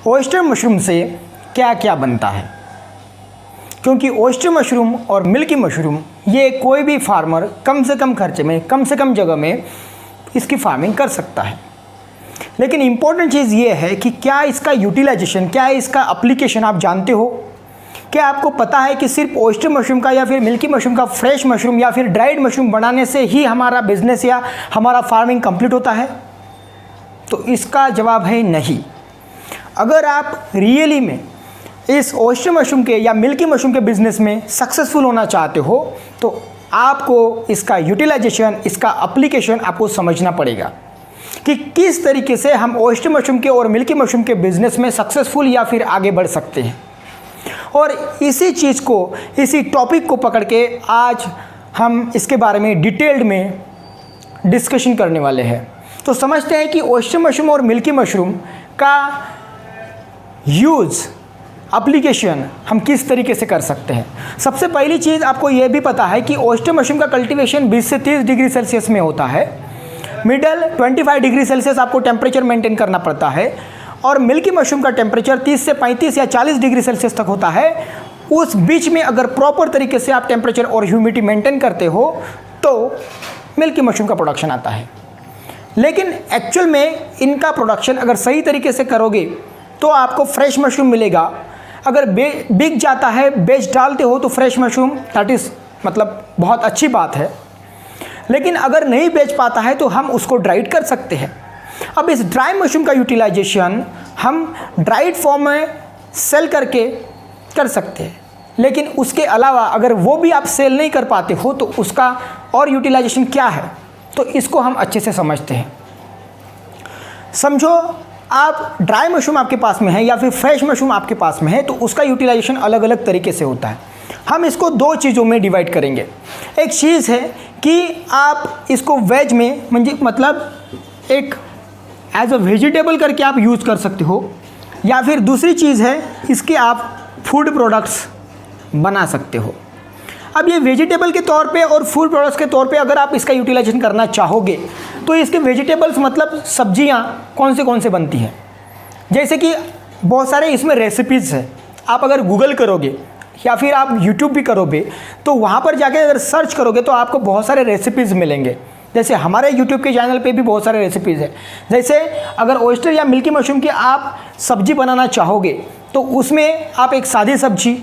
Oyster mushroom से क्या क्या बनता है, क्योंकि ओयस्टर मशरूम और मिल्की मशरूम ये कोई भी फार्मर कम से कम खर्चे में, कम से कम जगह में इसकी फार्मिंग कर सकता है। लेकिन इम्पॉर्टेंट चीज़ ये है कि क्या इसका यूटिलाइजेशन, क्या इसका एप्लीकेशन आप जानते हो? क्या आपको पता है कि सिर्फ ओयस्टर मशरूम का या फिर मिल्की मशरूम का फ्रेश मशरूम या फिर ड्राइड मशरूम बनाने से ही हमारा बिजनेस या हमारा फार्मिंग कंप्लीट होता है? तो इसका जवाब है नहीं। अगर आप रियली में इस ओयस्टर मशरूम के या मिल्की मशरूम के बिजनेस में सक्सेसफुल होना चाहते हो तो आपको इसका यूटिलाइजेशन, इसका एप्लीकेशन आपको समझना पड़ेगा कि किस तरीके से हम ओयस्टर मशरूम के और मिल्की मशरूम के बिजनेस में सक्सेसफुल या फिर आगे बढ़ सकते हैं। और इसी चीज़ को, इसी टॉपिक को पकड़ के आज हम इसके बारे में डिटेल्ड में डिस्कशन करने वाले हैं। तो समझते हैं कि ओयस्टर मशरूम और मिल्की मशरूम का यूज़, एप्लीकेशन हम किस तरीके से कर सकते हैं। सबसे पहली चीज़ आपको यह भी पता है कि ओयस्टर मशरूम का कल्टीवेशन 20 से 30 डिग्री सेल्सियस में होता है। मिडल 25 डिग्री सेल्सियस आपको टेम्परेचर मेंटेन करना पड़ता है और मिल्की मशरूम का टेम्परेचर 30 से 35 या 40 डिग्री सेल्सियस तक होता है। उस बीच में अगर प्रॉपर तरीके से आप टेम्परेचर और ह्यूमिडिटी मेंटेन करते हो तो मिल्की मशरूम का प्रोडक्शन आता है। लेकिन एक्चुअल में इनका प्रोडक्शन अगर सही तरीके से करोगे तो आपको फ्रेश मशरूम मिलेगा। अगर बिक जाता है, बेच डालते हो तो फ्रेश मशरूम, दैट इज़ मतलब बहुत अच्छी बात है। लेकिन अगर नहीं बेच पाता है तो हम उसको ड्राइड कर सकते हैं। अब इस ड्राई मशरूम का यूटिलाइजेशन हम ड्राइड फॉर्म में सेल करके कर सकते हैं। लेकिन उसके अलावा अगर वो भी आप सेल नहीं कर पाते हो तो उसका और यूटिलाइजेशन क्या है, तो इसको हम अच्छे से समझते हैं। समझो आप ड्राई मशरूम आपके पास में है या फिर फ्रेश मशरूम आपके पास में है तो उसका यूटिलाइजेशन अलग अलग तरीके से होता है। हम इसको दो चीज़ों में डिवाइड करेंगे। एक चीज़ है कि आप इसको वेज में मतलब एक एज अ वेजिटेबल करके आप यूज़ कर सकते हो, या फिर दूसरी चीज़ है इसके आप फूड प्रोडक्ट्स बना सकते हो। अब ये वेजिटेबल के तौर पे और फूड प्रोडक्ट्स के तौर पे अगर आप इसका यूटिलाइजेशन करना चाहोगे तो इसके वेजिटेबल्स मतलब सब्जियां कौन से बनती हैं, जैसे कि बहुत सारे इसमें रेसिपीज़ है। आप अगर गूगल करोगे या फिर आप यूट्यूब भी करोगे तो वहाँ पर जाके अगर सर्च करोगे तो आपको बहुत सारे रेसिपीज़ मिलेंगे। जैसे हमारे यूट्यूब के चैनल पे भी बहुत सारे रेसिपीज़ है। जैसे अगर ओयस्टर या मिल्की मशरूम की आप सब्जी बनाना चाहोगे तो उसमें आप एक सादी सब्जी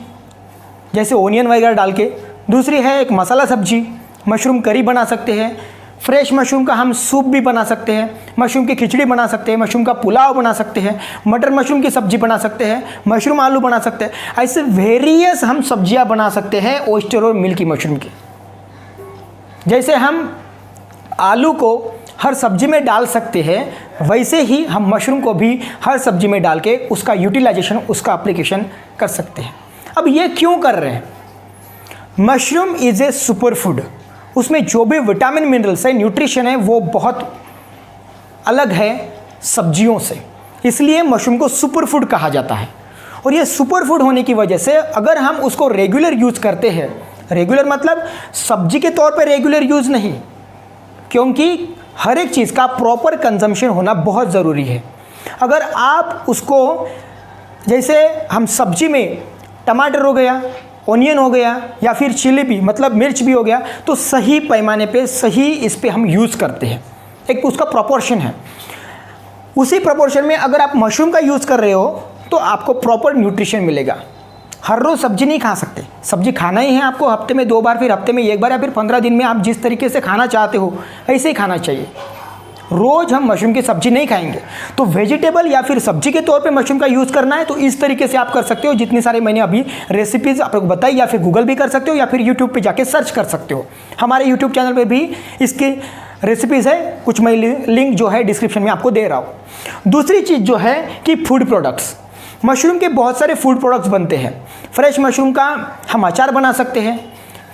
जैसे ओनियन वगैरह डाल के, दूसरी है एक मसाला सब्जी, मशरूम करी बना सकते हैं। फ्रेश मशरूम का हम सूप भी बना सकते हैं, मशरूम की खिचड़ी बना सकते हैं, मशरूम का पुलाव बना सकते हैं, मटर मशरूम की सब्जी बना सकते हैं, मशरूम आलू बना सकते हैं। ऐसे वेरियस हम सब्जियां बना सकते हैं ओयस्टर और मिल्की मशरूम की। जैसे हम आलू को हर सब्जी में डाल सकते हैं वैसे ही हम मशरूम को भी हर सब्जी में डाल के उसका यूटिलाइजेशन, उसका एप्लीकेशन कर सकते हैं। अब ये क्यों कर रहे हैं? Mushroom is a super food. उसमें जो भी विटामिन, मिनरल्स है, न्यूट्रिशन है वो बहुत अलग है सब्जियों से, इसलिए मशरूम को सुपर फूड कहा जाता है। और ये सुपर फूड होने की वजह से अगर हम उसको रेगुलर यूज़ करते हैं, रेगुलर मतलब सब्जी के तौर पे रेगुलर यूज़ नहीं, क्योंकि हर एक चीज़ का प्रॉपर कंजम्पशन होना बहुत ज़रूरी है। अगर आप उसको, जैसे हम सब्जी में टमाटर हो गया, ओनियन हो गया या फिर चिली भी मतलब मिर्च भी हो गया, तो सही पैमाने पे, सही इस पे हम यूज़ करते हैं। एक उसका प्रोपोर्शन है। उसी प्रोपोर्शन में अगर आप मशरूम का यूज़ कर रहे हो तो आपको प्रॉपर न्यूट्रिशन मिलेगा। हर रोज़ सब्जी नहीं खा सकते, सब्जी खाना ही है आपको हफ्ते में 2 बार, फिर हफ्ते में 1 बार या फिर 15 दिन में, आप जिस तरीके से खाना चाहते हो ऐसे ही खाना चाहिए। रोज़ हम मशरूम की सब्जी नहीं खाएंगे। तो वेजिटेबल या फिर सब्जी के तौर पे मशरूम का यूज़ करना है तो इस तरीके से आप कर सकते हो। जितनी सारे मैंने अभी रेसिपीज़ आपको बताई, या फिर गूगल भी कर सकते हो या फिर यूट्यूब पे जाके सर्च कर सकते हो। हमारे यूट्यूब चैनल पे भी इसकी रेसिपीज़ है, कुछ मैं लिंक जो है डिस्क्रिप्शन में आपको दे रहा हूँ। दूसरी चीज़ जो है कि फूड प्रोडक्ट्स, मशरूम के बहुत सारे फूड प्रोडक्ट्स बनते हैं। फ्रेश मशरूम का हम अचार बना सकते हैं,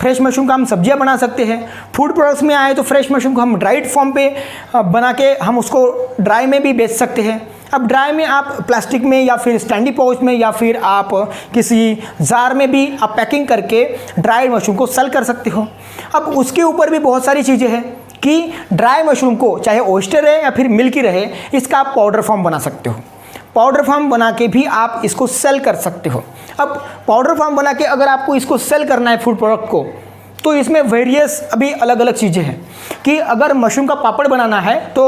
फ्रेश मशरूम का हम सब्जियां बना सकते हैं। फूड प्रोडक्ट्स में आए तो फ्रेश मशरूम को हम ड्राइड फॉर्म पे बना के हम उसको ड्राई में भी बेच सकते हैं। अब ड्राई में आप प्लास्टिक में या फिर स्टैंडी पाउच में या फिर आप किसी जार में भी आप पैकिंग करके ड्राई मशरूम को सेल कर सकते हो। अब उसके ऊपर भी बहुत सारी चीज़ें हैं कि ड्राई मशरूम को, चाहे ओयस्टर है या फिर मिल्की रहे, इसका आप पाउडर फॉर्म बना सकते हो। पाउडर फॉर्म बना के भी आप इसको सेल कर सकते हो। अब पाउडर फॉर्म बना के अगर आपको इसको सेल करना है फूड प्रोडक्ट को, तो इसमें वेरियस अभी अलग अलग चीज़ें हैं कि अगर मशरूम का पापड़ बनाना है तो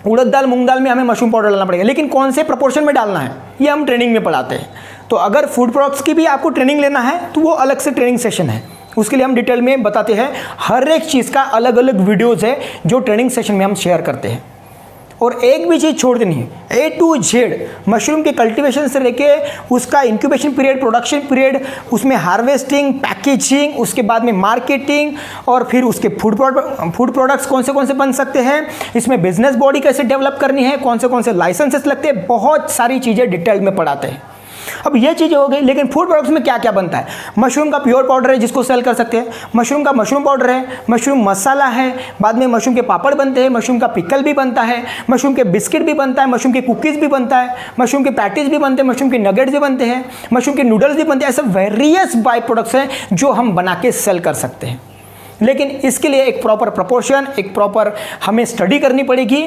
उड़द दाल मूंग दाल में हमें मशरूम पाउडर डालना पड़ेगा, लेकिन कौन से प्रोपोर्शन में डालना है ये हम ट्रेनिंग में पढ़ाते हैं। तो अगर फूड प्रोडक्ट्स की भी आपको ट्रेनिंग लेना है तो वो अलग से ट्रेनिंग सेशन है, उसके लिए हम डिटेल में बताते हैं। हर एक चीज़ का अलग अलग वीडियोज़ है जो ट्रेनिंग सेशन में हम शेयर करते हैं। और एक भी चीज़ छोड़ देनी है, A to Z मशरूम के कल्टीवेशन से लेके उसका इंक्यूबेशन पीरियड, प्रोडक्शन पीरियड, उसमें हार्वेस्टिंग, पैकेजिंग, उसके बाद में मार्केटिंग, और फिर उसके फूड प्रोडक्ट्स कौन से बन सकते हैं, इसमें बिजनेस बॉडी कैसे डेवलप करनी है, कौन से लाइसेंसेस लगते हैं, बहुत सारी चीज़ें डिटेल में पढ़ाते हैं। अब ये चीज़ें हो गई, लेकिन फूड प्रोडक्ट्स में क्या क्या बनता है? मशरूम का प्योर पाउडर है जिसको सेल कर सकते हैं, मशरूम का मशरूम पाउडर है, मशरूम मसाला है, बाद में मशरूम के पापड़ बनते हैं, मशरूम का पिकल भी बनता है, मशरूम के बिस्किट भी बनता है, मशरूम के कुकीज़ भी बनता है, मशरूम के पैटीज भी बनते हैं, मशरूम के नगेट्स भी बनते हैं, मशरूम के नूडल्स भी बनते हैं। ऐसे वेरियस बाई प्रोडक्ट्स हैं जो हम बना के सेल कर सकते हैं, लेकिन इसके लिए एक प्रॉपर प्रपोर्शन, एक प्रॉपर हमें स्टडी करनी पड़ेगी,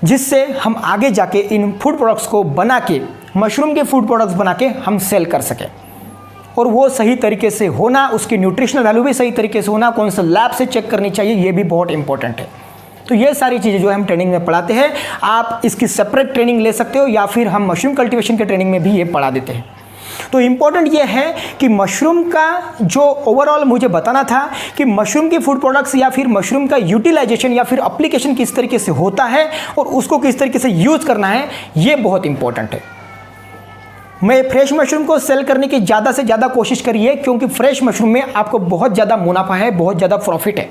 जिससे हम आगे जाके इन फूड प्रोडक्ट्स को बना के, मशरूम के फूड प्रोडक्ट्स बना के हम सेल कर सकें। और वो सही तरीके से होना, उसकी न्यूट्रिशनल वैल्यू भी सही तरीके से होना, कौन सा लैब से चेक करनी चाहिए, ये भी बहुत इंपॉर्टेंट है। तो ये सारी चीज़ें जो हम ट्रेनिंग में पढ़ाते हैं, आप इसकी सेपरेट ट्रेनिंग ले सकते हो, या फिर हम मशरूम कल्टीवेशन के ट्रेनिंग में भी ये पढ़ा देते हैं। तो इम्पॉर्टेंट ये है कि मशरूम का जो ओवरऑल मुझे बताना था कि मशरूम के फूड प्रोडक्ट्स या फिर मशरूम का यूटिलाइजेशन या फिर एप्लीकेशन किस तरीके से होता है और उसको किस तरीके से यूज़ करना है, ये बहुत इंपॉर्टेंट है। मैं फ्रेश मशरूम को सेल करने की ज़्यादा से ज़्यादा कोशिश करिए, क्योंकि फ्रेश मशरूम में आपको बहुत ज़्यादा मुनाफा है, बहुत ज़्यादा प्रॉफिट है।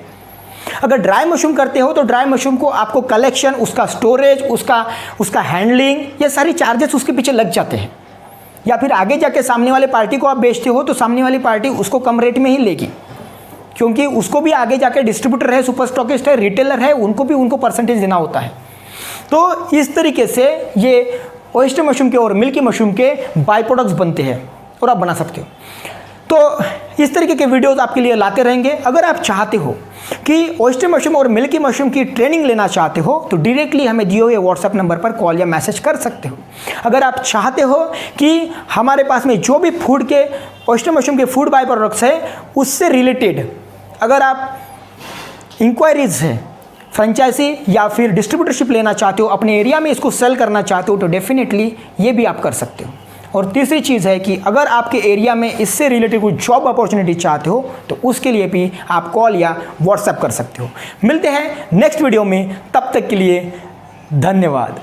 अगर ड्राई मशरूम करते हो तो ड्राई मशरूम को आपको कलेक्शन, उसका स्टोरेज, उसका हैंडलिंग, ये सारी चार्जेस उसके पीछे लग जाते हैं। या फिर आगे जाके सामने वाले पार्टी को आप बेचते हो तो सामने वाली पार्टी उसको कम रेट में ही लेगी, क्योंकि उसको भी आगे जाके डिस्ट्रीब्यूटर है, सुपर स्टॉकिस्ट है, रिटेलर है, उनको परसेंटेज देना होता है। तो इस तरीके से ये ऑयस्टर मशरूम के और मिल्की मशरूम के बाई प्रोडक्ट्स बनते हैं और आप बना सकते हो। तो इस तरीके के वीडियोस आपके लिए लाते रहेंगे। अगर आप चाहते हो कि ऑयस्टर मशरूम और मिल्की मशरूम की ट्रेनिंग लेना चाहते हो तो डायरेक्टली हमें दिए हुए व्हाट्सएप नंबर पर कॉल या मैसेज कर सकते हो। अगर आप चाहते हो कि हमारे पास में जो भी फूड के ऑयस्टर मशरूम के फूड बाई प्रोडक्ट्स है उससे रिलेटेड अगर आप इंक्वायरीज है, फ्रेंचाइजी या फिर डिस्ट्रीब्यूटरशिप लेना चाहते हो, अपने एरिया में इसको सेल करना चाहते हो, तो डेफिनेटली ये भी आप कर सकते हो। और तीसरी चीज़ है कि अगर आपके एरिया में इससे रिलेटेड कोई जॉब अपॉर्चुनिटी चाहते हो तो उसके लिए भी आप कॉल या व्हाट्सएप कर सकते हो। मिलते हैं नेक्स्ट वीडियो में, तब तक के लिए धन्यवाद।